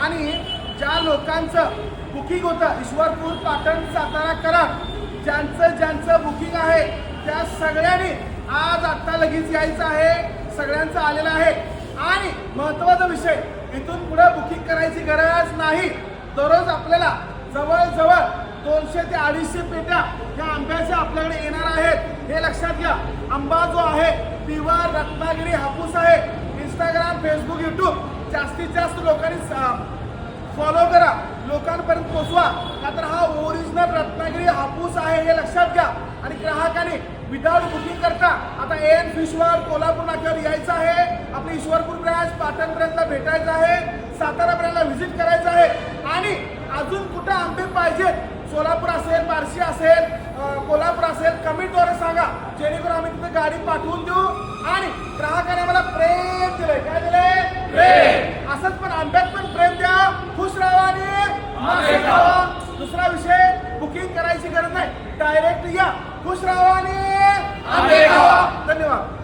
आणि ज्या लोकांचं बुकिंग होतं ईश्वरपूर, पाटण, सातारा, कराड, ज्यांचं बुकिंग आहे त्या सगळ्यांनी आज आत्ता लगेच यायचं आहे. सगळ्यांचं आलेलं आहे. आणि महत्त्वाचा विषय, इथून पुढे बुकिंग करायची गरज नाही. दररोज आपल्याला जवळजवळ 200 ते 250 पेट्या या आंब्याच्या आपल्याकडे येणार आहेत. हे लक्षात घ्या. आंबा जो आहे प्युअर रत्नागिरी हापूस आहे. इंस्टाग्राम, फेसबुक, यूट्यूब जास्तीत जास्त लोकांनी फॉलो करा, लोकांपर्यंत पोचवा. का तर हा ओरिजिनल रत्नागिरी हापूस आहे हे लक्षात घ्या. आणि ग्राहकांनी विदाउट बुकिंग करता आता एन फिशवर कोल्हापूर नाक्यावर यायचं आहे. आपली ईश्वरपूर ब्रँच, पाटण ब्रँचला भेटायचं आहे. सातारा ब्रँचला व्हिजिट करायचं आहे. आणि अजून कुठं आंबे पाहिजेत, सोलापूर असेल, बार्शी असेल, कोल्हापूर असेल, कमेंटद्वारे सांगा, जेणेकरून आम्ही तिथे गाडी पाठवून देऊ. आणि ग्राहकाने मला प्रेम दिलंय. काय दिलंय? प्रेम. असंच पण आंब्यात पण प्रेम द्या. खुश राहा आणि दुसरा विषय, बुकिंग करायची गरज नाही, डायरेक्ट या, खुश राहा आणि धन्यवाद.